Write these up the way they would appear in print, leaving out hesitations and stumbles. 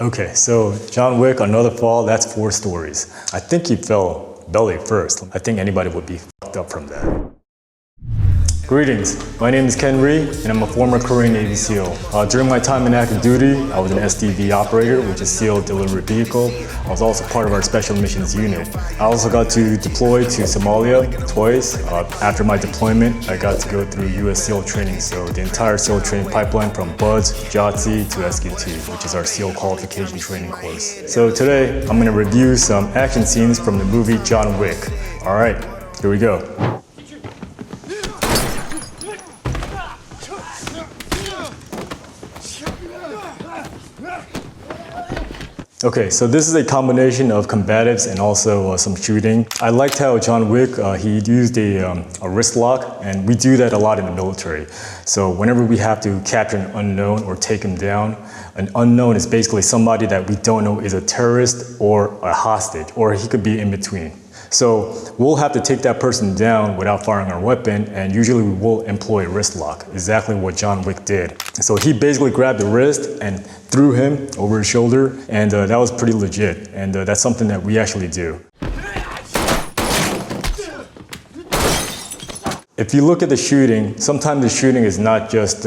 Okay, so John Wick, Another Fall, that's 4 stories. I think he fell belly first. I think anybody would be fucked up from that. Greetings, my name is Rhee, and I'm a former Korean Navy SEAL. During my time in active duty, I was an SDV operator, which is SEAL Delivery Vehicle. I was also part of our Special Missions Unit. I also got to deploy to Somalia twice. After my deployment, I got to go through US SEAL training, so the entire SEAL training pipeline from BUDS, JOTC to SQ2, which is our SEAL qualification training course. So today, I'm going to review some action scenes from the movie John Wick. All right, here we go. Okay, so this is a combination of combatives and also some shooting. I liked how John Wick, he used a wrist lock, and we do that a lot in the military. So whenever we have to capture an unknown or take him down, an unknown is basically somebody that we don't know is a terrorist or a hostage, or he could be in between. So we'll have to take that person down without firing our weapon, and usually we will employ a wrist lock, exactly what John Wick did. So he basically grabbed the wrist and threw him over his shoulder, and that was pretty legit, and that's something that we actually do. If you look at the shooting, sometimes the shooting is not just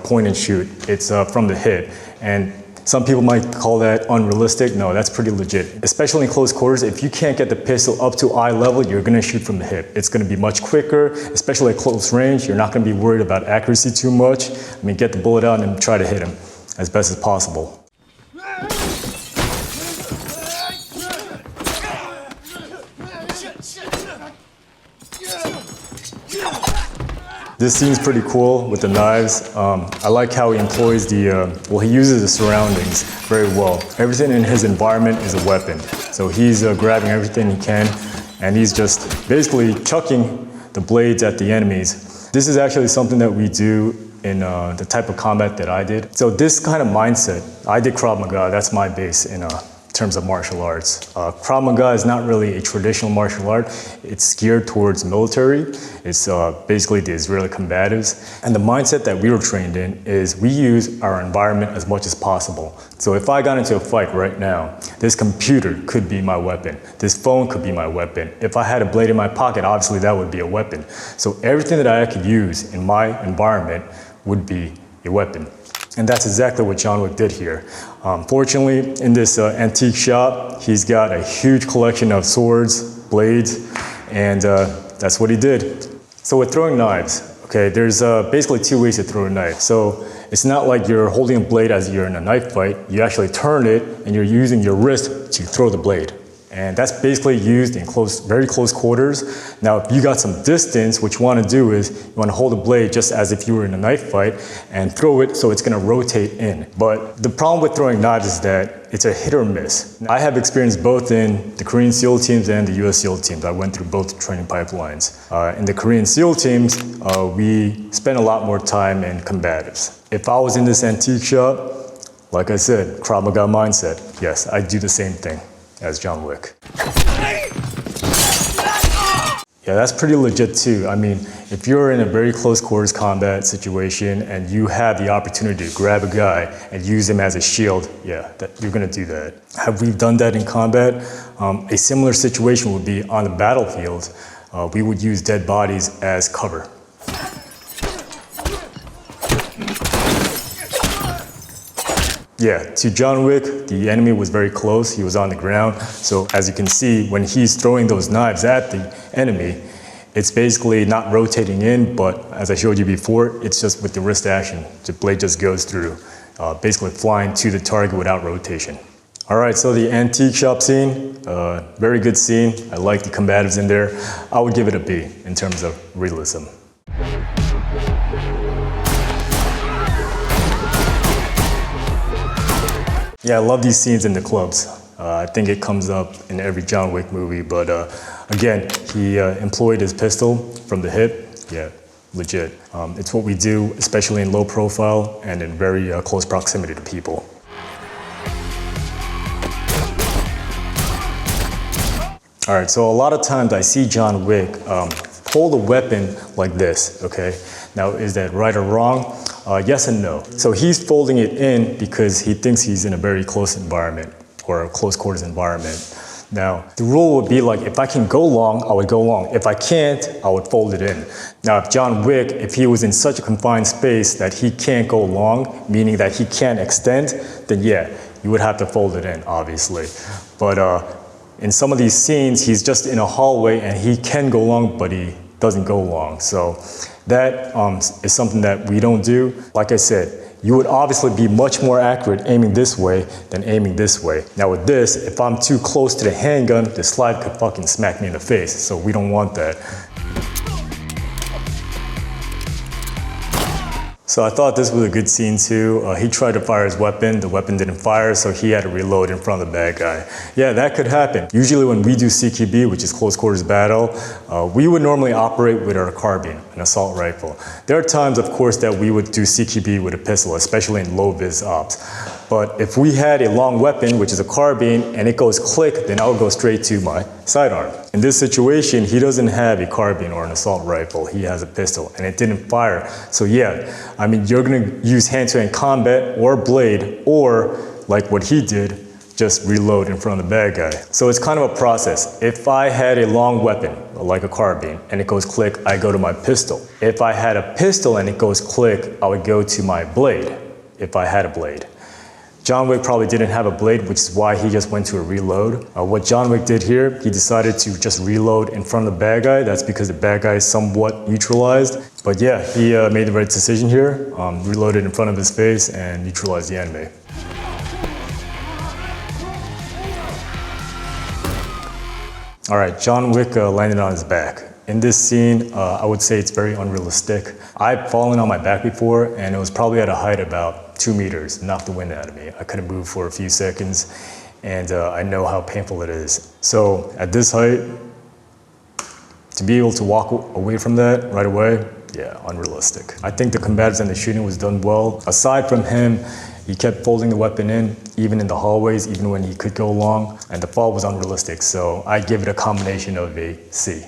point and shoot, it's from the hip. And some people might call that unrealistic. No, that's pretty legit. Especially in close quarters, if you can't get the pistol up to eye level, you're gonna shoot from the hip. It's gonna be much quicker, especially at close range. You're not gonna be worried about accuracy too much. I mean, get the bullet out and try to hit him as best as possible. This scene's pretty cool with the knives. I like how he employs he uses the surroundings very well. Everything in his environment is a weapon. So he's grabbing everything he can, and he's just basically chucking the blades at the enemies. This is actually something that we do in the type of combat that I did. So this kind of mindset, I did Krav Maga, that's my base in terms of martial arts. Krav Maga is not really a traditional martial art. It's geared towards military. It's basically the Israeli combatives. And the mindset that we were trained in is we use our environment as much as possible. So if I got into a fight right now, this computer could be my weapon. This phone could be my weapon. If I had a blade in my pocket, obviously that would be a weapon. So everything that I could use in my environment would be a weapon. And that's exactly what John Wick did here. Fortunately, in this antique shop, he's got a huge collection of swords, blades, and that's what he did. So with throwing knives, okay, there's basically 2 ways to throw a knife. So it's not like you're holding a blade as you're in a knife fight. You actually turn it, and you're using your wrist to throw the blade. And that's basically used in very close quarters. Now, if you got some distance, what you want to do is you want to hold the blade just as if you were in a knife fight and throw it so it's going to rotate in. But the problem with throwing knives is that it's a hit or miss. I have experience both in the Korean SEAL teams and the US SEAL teams. I went through both training pipelines. In the Korean SEAL teams, we spend a lot more time in combatives. If I was in this antique shop, like I said, Krav Maga mindset, yes, I'd do the same thing as John Wick. Yeah, that's pretty legit too. I mean, if you're in a very close quarters combat situation and you have the opportunity to grab a guy and use him as a shield, yeah, you're gonna do that. Have we done that in combat? A similar situation would be on the battlefield. We would use dead bodies as cover. Yeah, to John Wick, the enemy was very close. He was on the ground. So as you can see, when he's throwing those knives at the enemy, it's basically not rotating in, but as I showed you before, it's just with the wrist action. The blade just goes through, basically flying to the target without rotation. All right, so the antique shop scene, very good scene. I like the combatives in there. I would give it a B in terms of realism. Yeah, I love these scenes in the clubs. I think it comes up in every John Wick movie, but again, he employed his pistol from the hip. Yeah, legit. It's what we do, especially in low profile and in very close proximity to people. All right, so a lot of times I see John Wick hold a weapon like this, okay? Now, is that right or wrong? Yes and no. So he's folding it in because he thinks he's in a very close environment or a close quarters environment. Now, the rule would be like, if I can go long, I would go long. If I can't, I would fold it in. Now, if John Wick, if he was in such a confined space that he can't go long, meaning that he can't extend, then yeah, you would have to fold it in, obviously. But in some of these scenes, he's just in a hallway and he can go long, but he doesn't go long. So that is something that we don't do. Like I said, you would obviously be much more accurate aiming this way than aiming this way. Now with this, if I'm too close to the handgun, the slide could fucking smack me in the face, so we don't want that. So I thought this was a good scene too. He tried to fire his weapon, the weapon didn't fire, so he had to reload in front of the bad guy. Yeah, that could happen. Usually when we do CQB, which is close quarters battle, we would normally operate with our carbine, an assault rifle. There are times, of course, that we would do CQB with a pistol, especially in low vis ops. But if we had a long weapon, which is a carbine, and it goes click, then I would go straight to my sidearm. In this situation, he doesn't have a carbine or an assault rifle. He has a pistol, and it didn't fire. So yeah, I mean, you're gonna use hand-to-hand combat or blade, or like what he did, just reload in front of the bad guy. So it's kind of a process. If I had a long weapon, like a carbine, and it goes click, I go to my pistol. If I had a pistol and it goes click, I would go to my blade, if I had a blade. John Wick probably didn't have a blade, which is why he just went to a reload. What John Wick did here, he decided to just reload in front of the bad guy. That's because the bad guy is somewhat neutralized. But yeah, he made the right decision here, reloaded in front of his face and neutralized the enemy. All right, John Wick landed on his back. In this scene, I would say it's very unrealistic. I've fallen on my back before, and it was probably at a height about 2 meters, knocked the wind out of me. I couldn't move for a few seconds, and I know how painful it is. So at this height, to be able to walk away from that right away, yeah, unrealistic. I think the combatives and the shooting was done well. Aside from him, he kept folding the weapon in, even in the hallways, even when he could go long, and the fall was unrealistic, so I give it a combination of a C.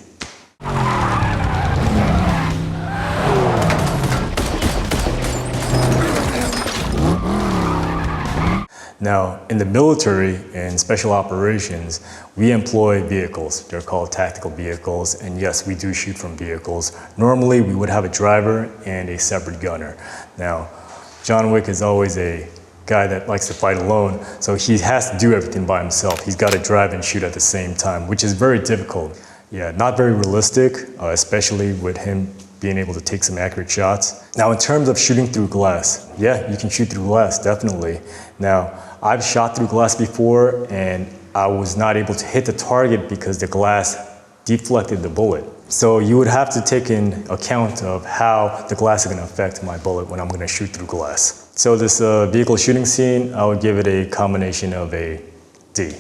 Now, in the military and special operations, we employ vehicles. They're called tactical vehicles, and yes, we do shoot from vehicles. Normally, we would have a driver and a separate gunner. Now, John Wick is always a guy that likes to fight alone, so he has to do everything by himself. He's got to drive and shoot at the same time, which is very difficult. Yeah, not very realistic, especially with him being able to take some accurate shots. Now, in terms of shooting through glass, yeah, you can shoot through glass, definitely. Now, I've shot through glass before, and I was not able to hit the target because the glass deflected the bullet. So you would have to take in account of how the glass is going to affect my bullet when I'm going to shoot through glass. So this vehicle shooting scene, I would give it a combination of a D.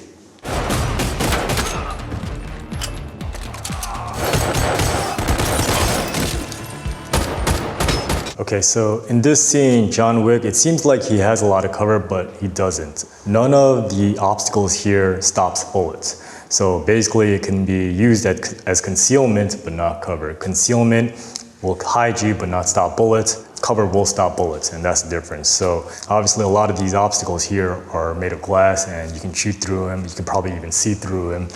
Okay, so in this scene, John Wick, it seems like he has a lot of cover, but he doesn't. None of the obstacles here stops bullets. So basically it can be used as concealment, but not cover. Concealment will hide you, but not stop bullets. Cover will stop bullets, and that's the difference. So obviously a lot of these obstacles here are made of glass, and you can shoot through them. You can probably even see through them.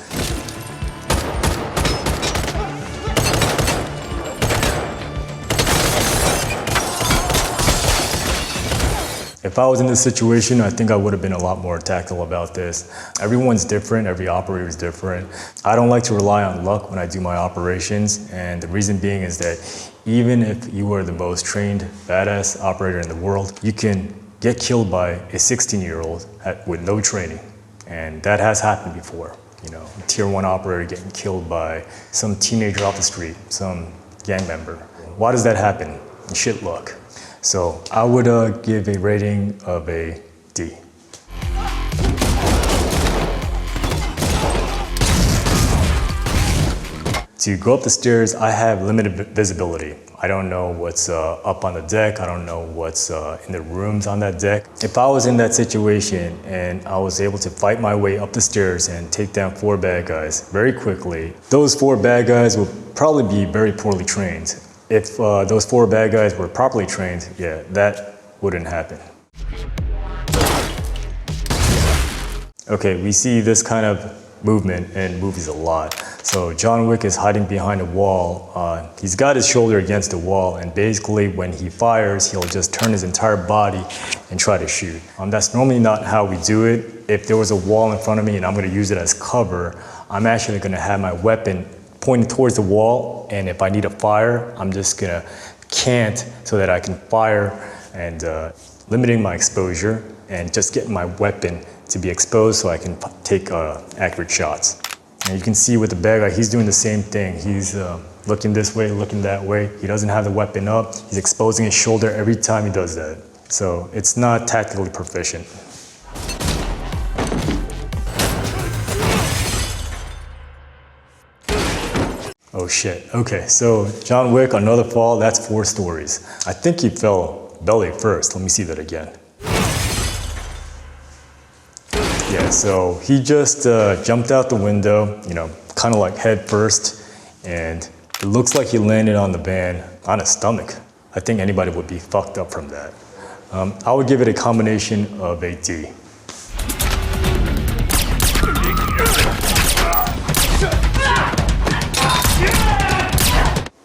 If I was in this situation, I think I would have been a lot more tactile about this. Everyone's different, every operator is different. I don't like to rely on luck when I do my operations, and the reason being is that even if you are the most trained, badass operator in the world, you can get killed by a 16-year-old with no training. And that has happened before. You know, a tier 1 operator getting killed by some teenager off the street, some gang member. Why does that happen? Shit luck. So I would give a rating of a D. To go up the stairs, I have limited visibility. I don't know what's up on the deck. I don't know what's in the rooms on that deck. If I was in that situation and I was able to fight my way up the stairs and take down 4 bad guys very quickly, those 4 bad guys would probably be very poorly trained. If those 4 bad guys were properly trained, yeah, that wouldn't happen. Okay, we see this kind of movement in movies a lot. So John Wick is hiding behind a wall. He's got his shoulder against the wall, and basically when he fires, he'll just turn his entire body and try to shoot. That's normally not how we do it. If there was a wall in front of me and I'm gonna use it as cover, I'm actually gonna have my weapon pointed towards the wall, and if I need to fire, I'm just gonna cant so that I can fire, and limiting my exposure and just getting my weapon to be exposed so I can take accurate shots. And you can see with the bad guy, he's doing the same thing. He's looking this way, looking that way. He doesn't have the weapon up. He's exposing his shoulder every time he does that. So it's not tactically proficient. Oh shit, okay, so John Wick, another fall, that's 4 stories. I think he fell belly first. Let me see that again. Yeah, so he just jumped out the window, you know, kind of like head first, and it looks like he landed on the van on his stomach. I think anybody would be fucked up from that. I would give it a combination of a D.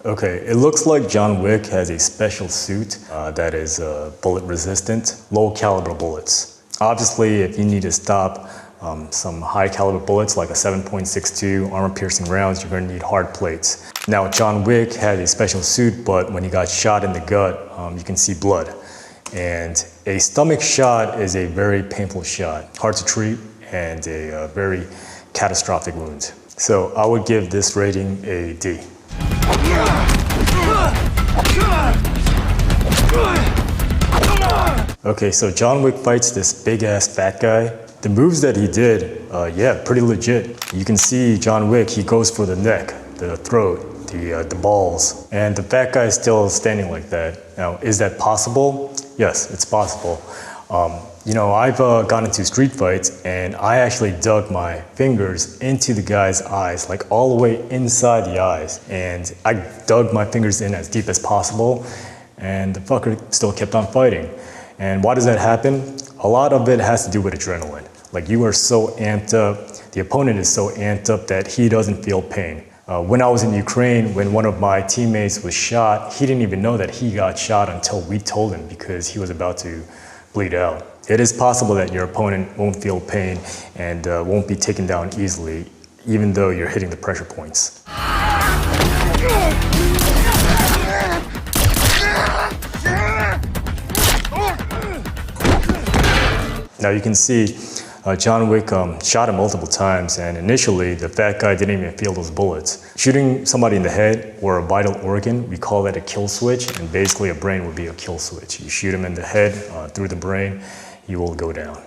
Okay, it looks like John Wick has a special suit that is bullet resistant, low caliber bullets. Obviously, if you need to stop some high caliber bullets like a 7.62 armor piercing rounds, you're gonna need hard plates. Now, John Wick had a special suit, but when he got shot in the gut, you can see blood. And a stomach shot is a very painful shot, hard to treat, and a very catastrophic wound. So I would give this rating a D. Okay, so John Wick fights this big ass fat guy. The moves that he did, yeah, pretty legit. You can see John Wick, he goes for the neck, the throat, the balls, and the fat guy is still standing like that. Now, is that possible? Yes, it's possible. You know, I've gone into street fights and I actually dug my fingers into the guy's eyes, like all the way inside the eyes. And I dug my fingers in as deep as possible, and the fucker still kept on fighting. And why does that happen? A lot of it has to do with adrenaline. Like, you are so amped up, the opponent is so amped up that he doesn't feel pain. When I was in Ukraine, when one of my teammates was shot, he didn't even know that he got shot until we told him, because he was about to bleed out. It is possible that your opponent won't feel pain and won't be taken down easily, even though you're hitting the pressure points. Now you can see John Wick shot him multiple times, and initially the fat guy didn't even feel those bullets. Shooting somebody in the head or a vital organ, we call that a kill switch, and basically a brain would be a kill switch. You shoot him in the head, through the brain, he will go down.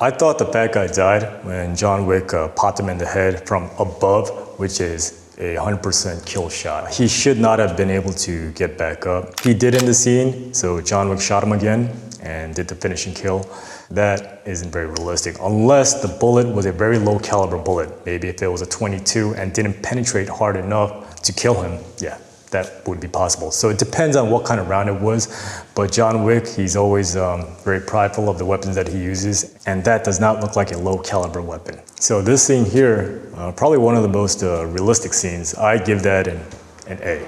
I thought the fat guy died when John Wick popped him in the head from above, which is a 100% kill shot. He should not have been able to get back up. He did in the scene, so John Wick shot him again and did the finishing kill. That isn't very realistic, unless the bullet was a very low caliber bullet. Maybe if it was a 22 and didn't penetrate hard enough to kill him, yeah, that would be possible. So it depends on what kind of round it was, but John Wick, he's always very prideful of the weapons that he uses, and that does not look like a low caliber weapon. So this scene here, probably one of the most realistic scenes. I give that an A.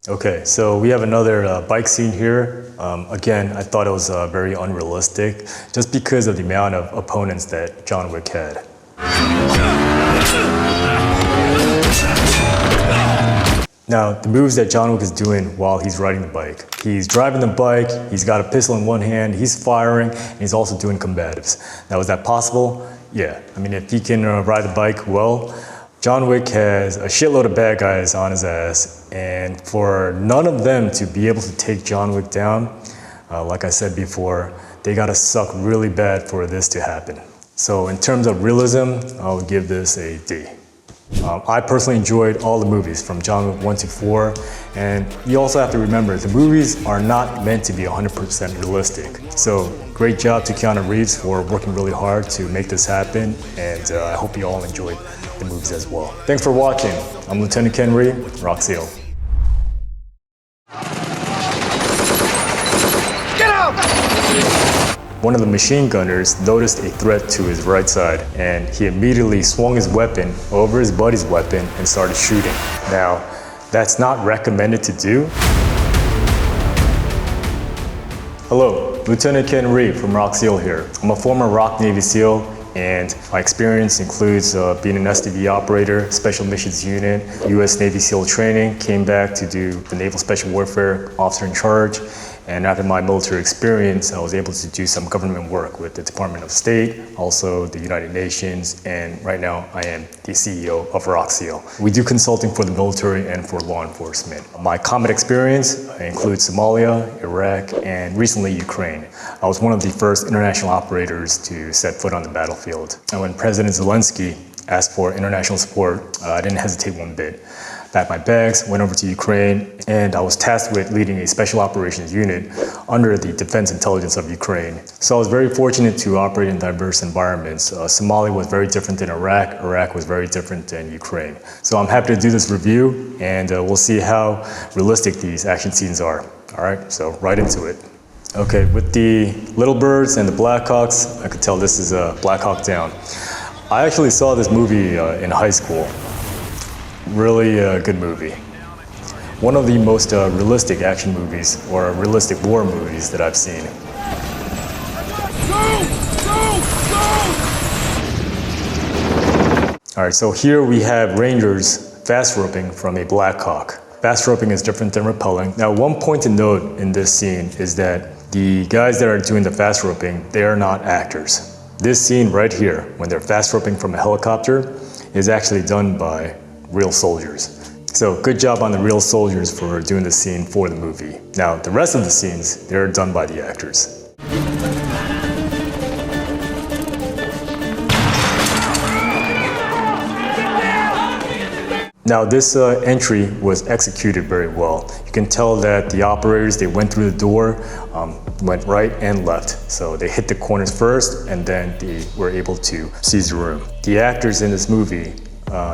Okay, so we have another bike scene here. Again, I thought it was very unrealistic, just because of the amount of opponents that John Wick had. Now, the moves that John Wick is doing while he's riding the bike. He's driving the bike, he's got a pistol in one hand, he's firing, and he's also doing combatives. Now, is that possible? Yeah. I mean, if he can ride the bike well, John Wick has a shitload of bad guys on his ass, and for none of them to be able to take John Wick down, like I said before, they gotta suck really bad for this to happen. So in terms of realism, I would give this a D. I personally enjoyed all the movies from John Wick 1 to 4, and you also have to remember the movies are not meant to be 100% realistic. So great job to Keanu Reeves for working really hard to make this happen, and I hope you all enjoyed the movies as well. Thanks for watching. I'm Lieutenant Ken Rhee, 𝙊𝙎𝙎𝘾. Get out! One of the machine gunners noticed a threat to his right side, and he immediately swung his weapon over his buddy's weapon and started shooting. Now, that's not recommended to do. Hello, Lieutenant Ken Rhee from 𝙊𝙎𝙎𝘾 here. I'm a former ROK Navy SEAL, and my experience includes being an SDV operator, Special Missions Unit, US Navy SEAL training, came back to do the Naval Special Warfare Officer in Charge, and after my military experience, I was able to do some government work with the Department of State, also the United Nations, and right now I am the CEO of 𝙊𝙎𝙎𝘾. We do consulting for the military and for law enforcement. My combat experience includes Somalia, Iraq, and recently Ukraine. I was one of the first international operators to set foot on the battlefield. And when President Zelensky asked for international support, I didn't hesitate one bit. Packed my bags, went over to Ukraine, and I was tasked with leading a special operations unit under the Defense Intelligence of Ukraine. So I was very fortunate to operate in diverse environments. Somalia was very different than Iraq. Iraq was very different than Ukraine. So I'm happy to do this review, and we'll see how realistic these action scenes are. All right, so right into it. Okay, with the Little Birds and the Blackhawks, I could tell this is a Black Hawk Down. I actually saw this movie in high school. Really good movie. One of the most realistic action movies or realistic war movies that I've seen. All right, so here we have Rangers fast roping from a Black Hawk. Fast roping is different than rappelling. Now, one point to note in this scene is that the guys that are doing the fast roping, they are not actors. This scene right here, when they're fast roping from a helicopter, is actually done by real soldiers. So good job on the real soldiers for doing the scene for the movie. Now, the rest of the scenes, they're done by the actors. Now, this entry was executed very well. You can tell that the operators, they went through the door, went right and left. So they hit the corners first, and then they were able to seize the room. The actors in this movie,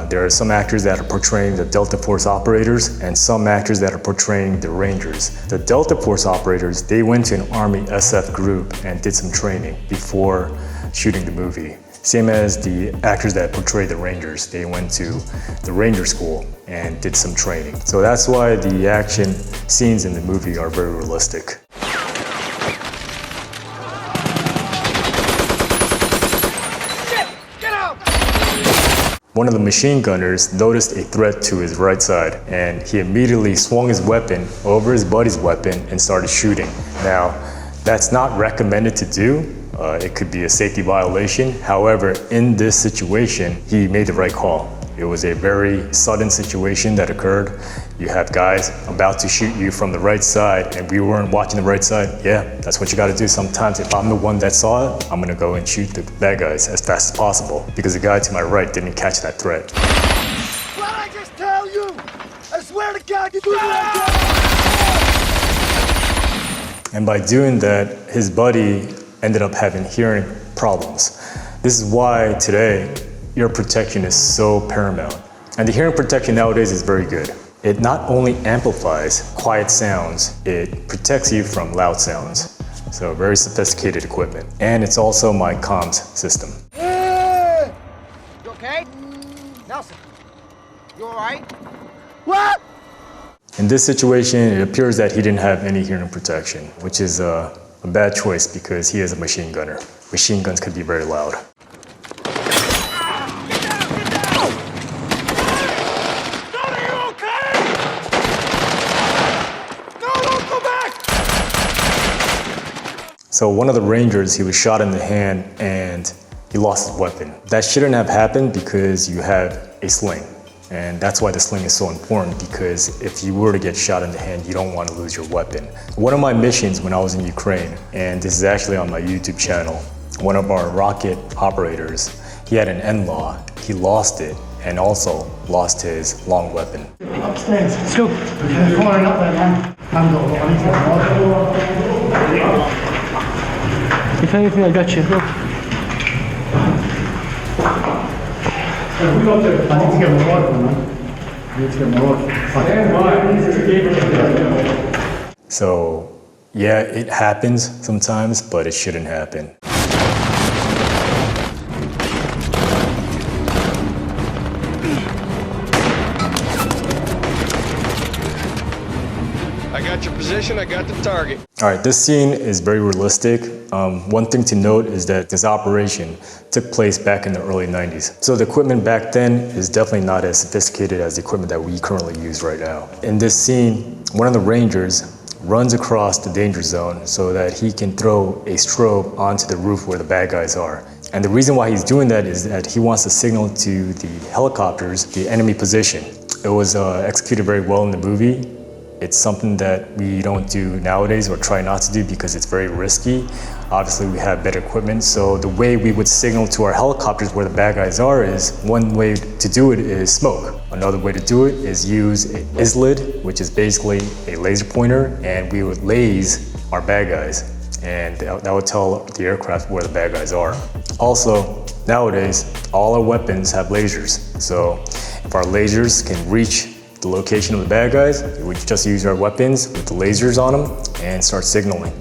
there are some actors that are portraying the Delta Force operators and some actors that are portraying the Rangers. The Delta Force operators, they went to an Army SF group and did some training before shooting the movie. Same as the actors that portray the Rangers. They went to the Ranger School and did some training. So that's why the action scenes in the movie are very realistic. One of the machine gunners noticed a threat to his right side, and he immediately swung his weapon over his buddy's weapon and started shooting. Now, that's not recommended to do. It could be a safety violation. However, in this situation, he made the right call. It was a very sudden situation that occurred. You have guys about to shoot you from the right side, and we weren't watching the right side. Yeah, that's what you gotta do sometimes. If I'm the one that saw it, I'm gonna go and shoot the bad guys as fast as possible, because the guy to my right didn't catch that threat. What'd I just tell you? I swear to God, you do that. And by doing that, his buddy ended up having hearing problems. This is why today, ear protection is so paramount. And the hearing protection nowadays is very good. It not only amplifies quiet sounds, it protects you from loud sounds. So very sophisticated equipment. And it's also my comms system. Hey! You okay? Nelson, you all right? What? In this situation, it appears that he didn't have any hearing protection, which is a bad choice because he is a machine gunner. Machine guns could be very loud. So one of the Rangers, he was shot in the hand and he lost his weapon. That shouldn't have happened because you have a sling. And that's why the sling is so important, because if you were to get shot in the hand, you don't want to lose your weapon. One of my missions when I was in Ukraine, and this is actually on my YouTube channel, one of our rocket operators, he had an N-law, he lost it, and also lost his long weapon. Upstairs. Let's go. They're pouring up there, man. I need to get more. If anything, I got you. Go. I need to get more water, man. I need to get more water. So, yeah, it happens sometimes, but it shouldn't happen. I got your position, I got the target. All right, this scene is very realistic. One thing to note is that this operation took place back in the early 90s. So the equipment back then is definitely not as sophisticated as the equipment that we currently use right now. In this scene, one of the Rangers runs across the danger zone so that he can throw a strobe onto the roof where the bad guys are. And the reason why he's doing that is that he wants to signal to the helicopters the enemy position. It was executed very well in the movie. It's something that we don't do nowadays or try not to do because it's very risky. Obviously, we have better equipment. So the way we would signal to our helicopters where the bad guys are is one way to do it is smoke. Another way to do it is use a 𝙊𝙎𝙎𝘾, which is basically a laser pointer, and we would laze our bad guys. And that would tell the aircraft where the bad guys are. Also, nowadays, all our weapons have lasers. So if our lasers can reach the location of the bad guys, we just use our weapons with the lasers on them and start signaling.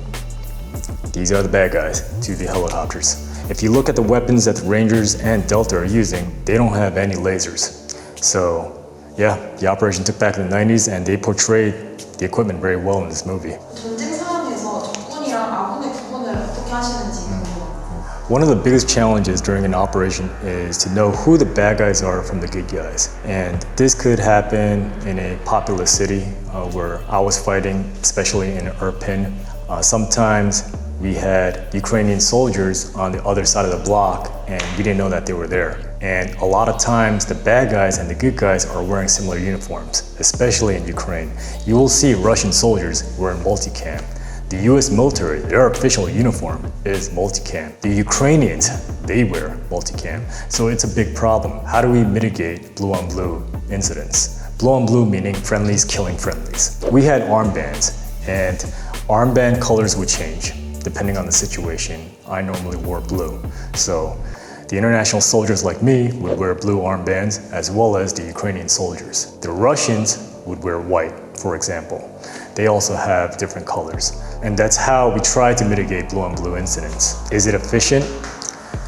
These are the bad guys to the helicopters. If you look at the weapons that the Rangers and Delta are using, they don't have any lasers. So yeah, the operation took back in the 90s and they portrayed the equipment very well in this movie. 전쟁 상황에서 적군이랑 아군의 구분을 어떻게 하시는지 궁금해요. One of the biggest challenges during an operation is to know who the bad guys are from the good guys. And this could happen in a populous city where I was fighting, especially in Irpin. Sometimes we had Ukrainian soldiers on the other side of the block and we didn't know that they were there. And a lot of times the bad guys and the good guys are wearing similar uniforms, especially in Ukraine. You will see Russian soldiers wearing multicam. The US military, their official uniform is multicam. The Ukrainians, they wear multicam. So it's a big problem. How do we mitigate blue on blue incidents? Blue on blue meaning friendlies killing friendlies. We had armbands and armband colors would change depending on the situation. I normally wore blue. So the international soldiers like me would wear blue armbands as well as the Ukrainian soldiers. The Russians would wear white, for example. They also have different colors. And that's how we try to mitigate blue on blue incidents. Is it efficient?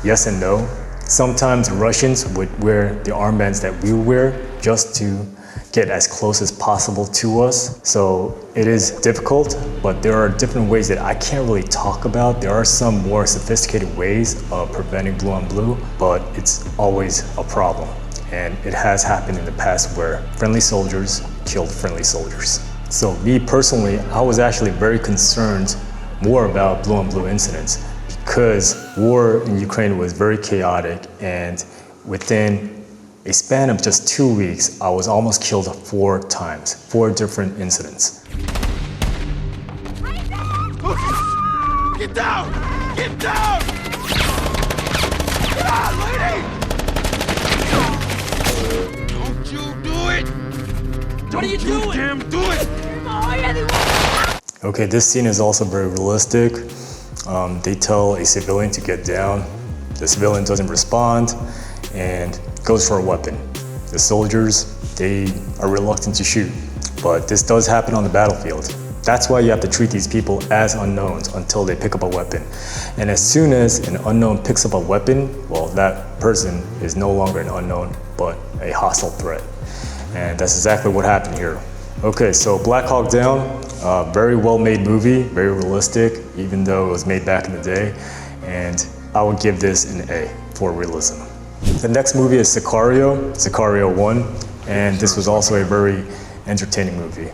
Yes and no. Sometimes Russians would wear the armbands that we wear just to get as close as possible to us. So it is difficult, but there are different ways that I can't really talk about. There are some more sophisticated ways of preventing blue on blue, but it's always a problem. And it has happened in the past where friendly soldiers killed friendly soldiers. So me personally, I was actually very concerned more about blue on blue incidents because war in Ukraine was very chaotic, and within a span of just 2 weeks, I was almost killed 4 times, 4 different incidents. Get down! Get down! Get out, lady! Don't you do it! What are you doing? Damn, do it! Okay, this scene is also very realistic. They tell a civilian to get down. The civilian doesn't respond and goes for a weapon. The soldiers, they are reluctant to shoot, but this does happen on the battlefield. That's why you have to treat these people as unknowns until they pick up a weapon. And as soon as an unknown picks up a weapon, well, that person is no longer an unknown, but a hostile threat. And that's exactly what happened here. Okay, so Black Hawk Down, very well-made movie, very realistic, even though it was made back in the day. And I would give this an A for realism. The next movie is Sicario, Sicario 1, and this was also a very entertaining movie.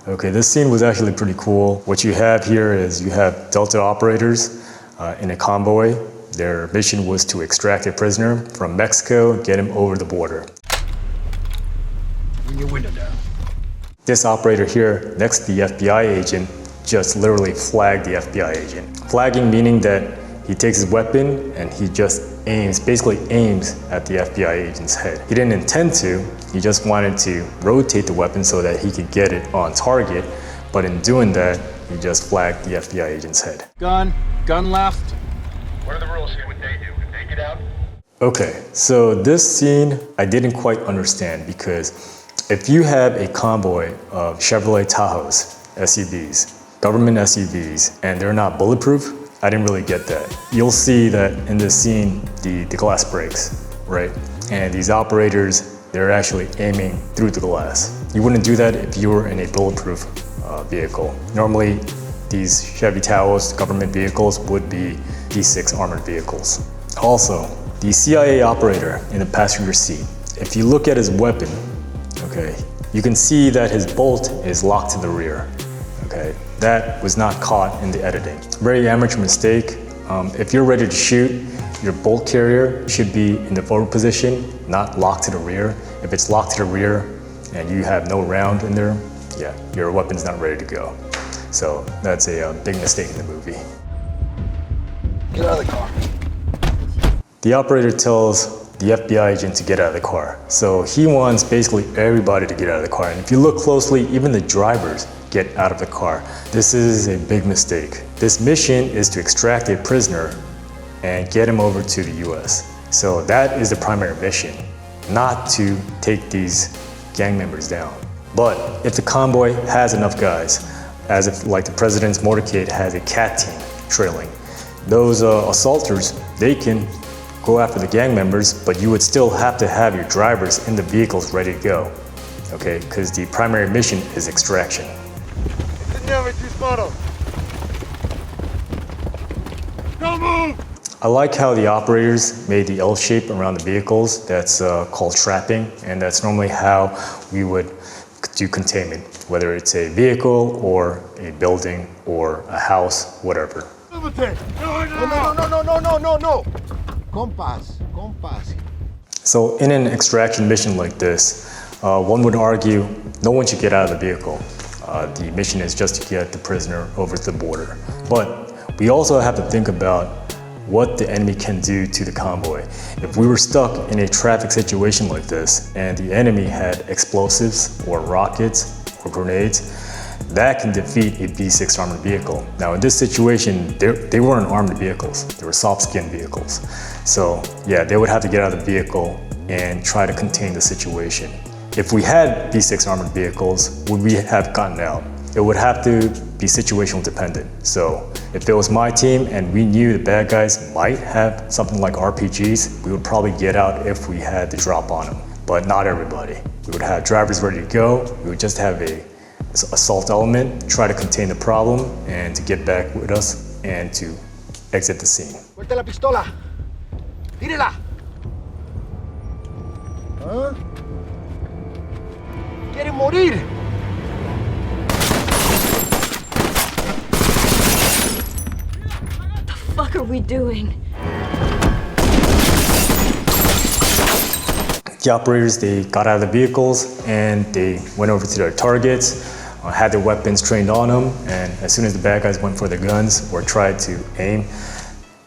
Okay, this scene was actually pretty cool. What you have here is you have Delta operators in a convoy. Their mission was to extract a prisoner from Mexico, get him over the border. Bring your window down. This operator here, next to the FBI agent, just literally flagged the FBI agent. Flagging meaning that he takes his weapon and he just basically aims at the FBI agent's head. He didn't intend to, he just wanted to rotate the weapon so that he could get it on target, but in doing that, he just flagged the FBI agent's head. Gun left. What are the rules here? What they do? Can they get out? Okay, so this scene I didn't quite understand because if you have a convoy of Chevrolet Tahoes, SUVs, government SUVs, and they're not bulletproof, I didn't really get that. You'll see that in this scene, the glass breaks, right? And these operators, they're actually aiming through the glass. You wouldn't do that if you were in a bulletproof vehicle. Normally, these Chevy Tahoes, government vehicles, would be D6 armored vehicles. Also, the CIA operator in the passenger seat, if you look at his weapon, okay, you can see that his bolt is locked to the rear, okay? That was not caught in the editing. Very amateur mistake. If you're ready to shoot, your bolt carrier should be in the forward position, not locked to the rear. If it's locked to the rear and you have no round in there, yeah, your weapon's not ready to go. So that's a big mistake in the movie. Get out of the car. The operator tells the FBI agent to get out of the car. So he wants basically everybody to get out of the car. And if you look closely, even the drivers get out of the car. This is a big mistake. This mission is to extract a prisoner and get him over to the US. So that is the primary mission, not to take these gang members down. But if the convoy has enough guys, as if like the president's motorcade has a cat team trailing, those assaulters, they can go after the gang members, but you would still have to have your drivers in the vehicles ready to go, okay? Because the primary mission is extraction. Don't move! I like how the operators made the L shape around the vehicles. That's called trapping, and that's normally how we would do containment, whether it's a vehicle or a building or a house, whatever. No. Compass. So in an extraction mission like this, one would argue no one should get out of the vehicle. The mission is just to get the prisoner over the border. But we also have to think about what the enemy can do to the convoy. If we were stuck in a traffic situation like this and the enemy had explosives or rockets or grenades, that can defeat a B6 armored vehicle. Now in this situation, they weren't armored vehicles, they were soft-skinned vehicles. So yeah, they would have to get out of the vehicle and try to contain the situation. If we had B6 armored vehicles, would we have gotten out? It would have to be situational dependent. So if it was my team and we knew the bad guys might have something like RPGs, we would probably get out if we had the drop on them, but not everybody. We would have drivers ready to go, we would just have a assault element, try to contain the problem and to get back with us and to exit the scene. Suelta la pistola. Tírela. ¿Ah? ¡Quieren morir! What the fuck are we doing? The operators, they got out of the vehicles and they went over to their targets, had their weapons trained on them, and as soon as the bad guys went for their guns or tried to aim,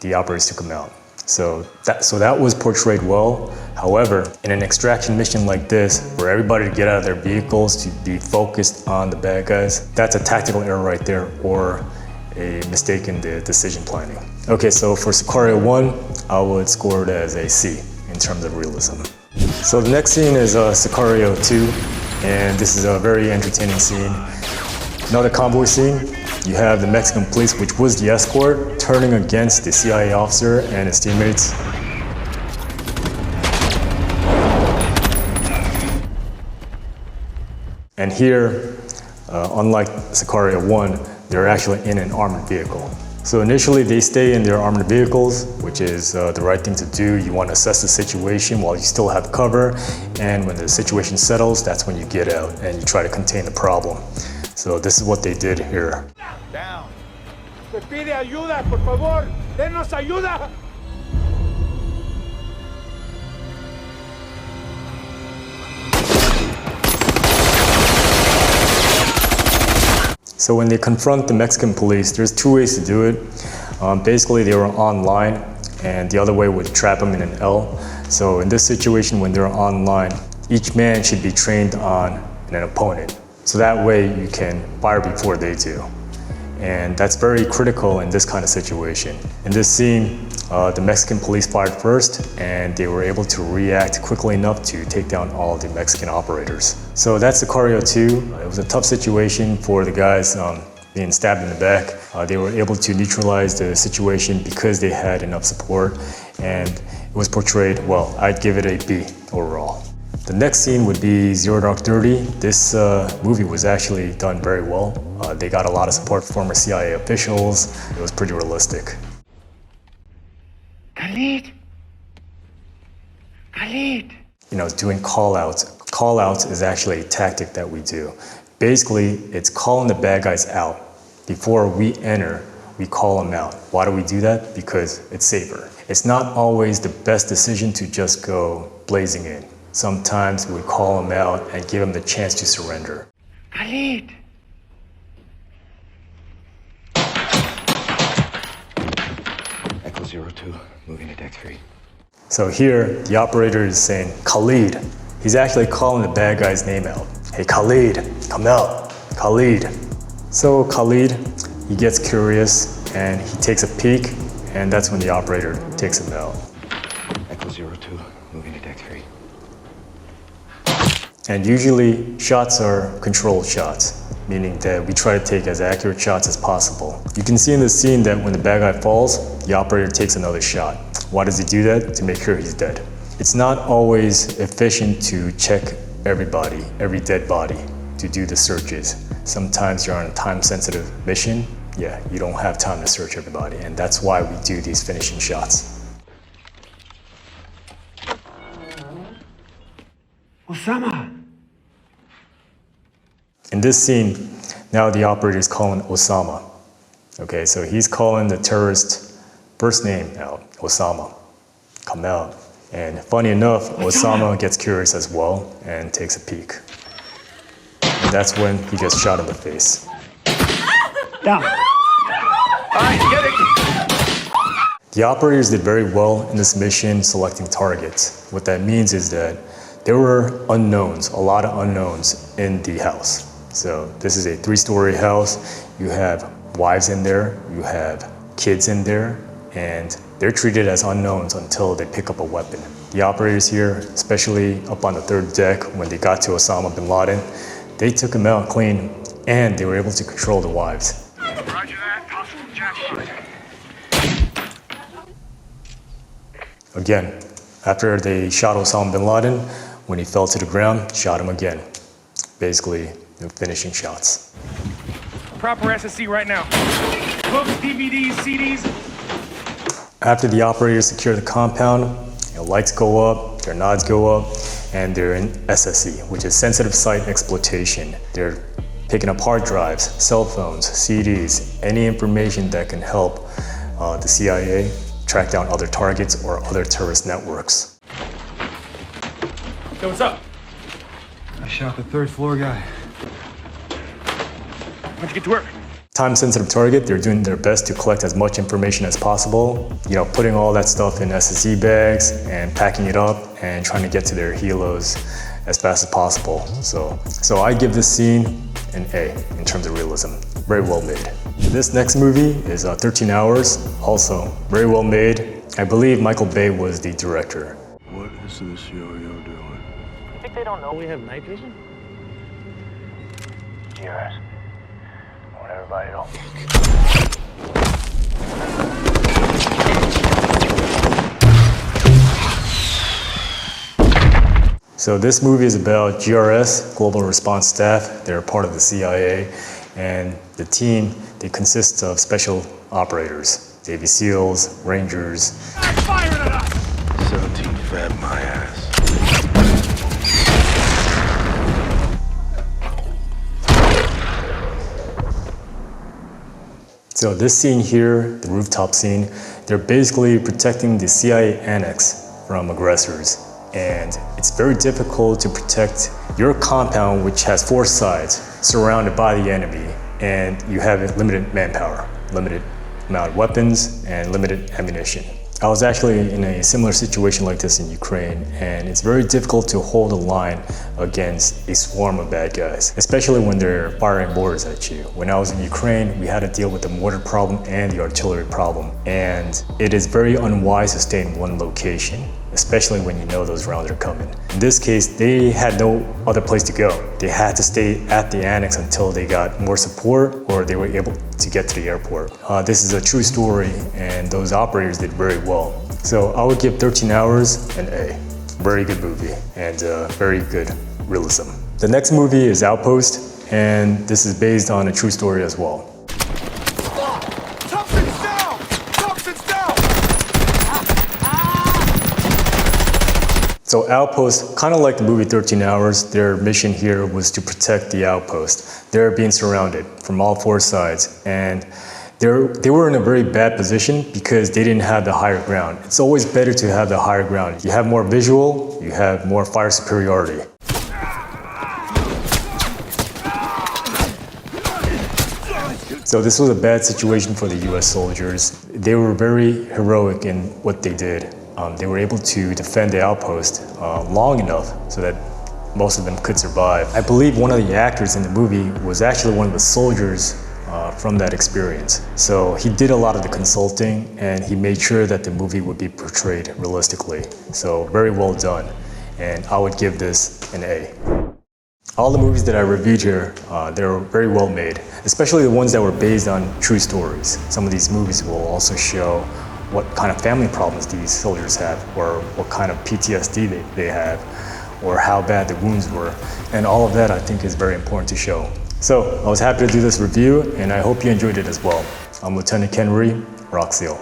the operators took them out. So that was portrayed well. However, in an extraction mission like this, for everybody to get out of their vehicles to be focused on the bad guys, that's a tactical error right there, or a mistake in the decision planning. Okay, so for Sicario 1, I would score it as a C in terms of realism. So the next scene is Sicario 2, and this is a very entertaining scene. Another convoy scene. You have the Mexican police, which was the escort, turning against the CIA officer and his teammates. And here, unlike Sicario 1, they're actually in an armored vehicle. So initially they stay in their armored vehicles, which is the right thing to do. You want to assess the situation while you still have cover, and when the situation settles, that's when you get out and you try to contain the problem. So this is what they did here. Down. Se pide ayuda, por favor. Denos ayuda. So when they confront the Mexican police, there's two ways to do it. Basically, they were online and the other way would trap them in an L. So in this situation, when they're online, each man should be trained on an opponent. So that way you can fire before they do. And that's very critical in this kind of situation. In this scene, the Mexican police fired first, and they were able to react quickly enough to take down all the Mexican operators. So that's Sicario 2. It was a tough situation for the guys being stabbed in the back. They were able to neutralize the situation because they had enough support, and it was portrayed well. I'd give it a B overall. The next scene would be 𝙊𝙎𝙎𝘾. This movie was actually done very well. They got a lot of support from former CIA officials. It was pretty realistic. Khalid! You know, doing call-outs. Call-outs is actually a tactic that we do. Basically, it's calling the bad guys out. Before we enter, we call them out. Why do we do that? Because it's safer. It's not always the best decision to just go blazing in. Sometimes we call them out and give them the chance to surrender. Khalid! Echo 02, moving to deck 3. So here, the operator is saying, Khalid. He's actually calling the bad guy's name out. Hey Khalid, come out, Khalid. So Khalid, he gets curious and he takes a peek, and that's when the operator takes him out. Echo 02, moving to deck 3. And usually shots are controlled shots, meaning that we try to take as accurate shots as possible. You can see in the scene that when the bad guy falls, the operator takes another shot. Why does he do that? To make sure he's dead. It's not always efficient to check everybody, every dead body, to do the searches. Sometimes you're on a time-sensitive mission. Yeah, you don't have time to search everybody, and that's why we do these finishing shots. Osama! In this scene, now the operator is calling Osama. Okay, so he's calling the terrorist first name out, Osama. Come out. And funny enough, Osama gets curious as well and takes a peek. And that's when he gets shot in the face. Down! The operators did very well in this mission selecting targets. What that means is that there were unknowns, a lot of unknowns in the house. So this is a 3-story house. You have wives in there, you have kids in there, and they're treated as unknowns until they pick up a weapon. The operators here, especially up on the 3rd deck, when they got to Osama bin Laden, they took him out clean, and they were able to control the wives. Roger that. Possible jackpot. Again, after they shot Osama bin Laden, when he fell to the ground, shot him again. Basically, finishing shots. Proper SSC right now. Books, DVDs, CDs. After the operators secure the compound, lights go up, their nods go up, and they're in SSE, which is sensitive site exploitation. They're picking up hard drives, cell phones, CDs, any information that can help the CIA track down other targets or other terrorist networks. Yo, what's up? I shot the 3rd floor guy. When'd you get to work? Time-sensitive target, they're doing their best to collect as much information as possible. You know, putting all that stuff in SSE bags and packing it up and trying to get to their helos as fast as possible. So I give this scene an A in terms of realism. Very well made. This next movie is 13 Hours, also very well made. I believe Michael Bay was the director. What is the CIA doing? You think they don't know we have night vision? Yes. I want everybody to So this movie is about GRS, Global Response Staff. They're part of the CIA, and the team, they consist of special operators, Navy SEALs, Rangers. 17 fed my ass. So this scene here, the rooftop scene, they're basically protecting the CIA annex from aggressors. And it's very difficult to protect your compound, which has 4 sides, surrounded by the enemy, and you have limited manpower, limited amount of weapons, and limited ammunition. I was actually in a similar situation like this in Ukraine, and it's very difficult to hold a line against a swarm of bad guys, especially when they're firing mortars at you. When I was in Ukraine, we had to deal with the mortar problem and the artillery problem, and it is very unwise to stay in one location, especially when you know those rounds are coming. In this case, they had no other place to go. They had to stay at the annex until they got more support or they were able to get to the airport. This is a true story, and those operators did very well. So I would give 13 Hours an A. Very good movie and very good realism. The next movie is Outpost, and this is based on a true story as well. Thompson's down! Thompson's down! So Outpost, kind of like the movie 13 Hours, their mission here was to protect the outpost. They're being surrounded from all four sides, and they were in a very bad position because they didn't have the higher ground. It's always better to have the higher ground. You have more visual, you have more fire superiority. So this was a bad situation for the US soldiers. They were very heroic in what they did. They were able to defend the outpost long enough so that most of them could survive. I believe one of the actors in the movie was actually one of the soldiers from that experience. So he did a lot of the consulting, and he made sure that the movie would be portrayed realistically. So very well done, and I would give this an A. All the movies that I reviewed here, they were very well made, especially the ones that were based on true stories. Some of these movies will also show what kind of family problems these soldiers have, or what kind of PTSD they have, or how bad the wounds were. And all of that, I think, is very important to show. So I was happy to do this review, and I hope you enjoyed it as well. I'm Lieutenant Ken Rhee, Rock SEAL.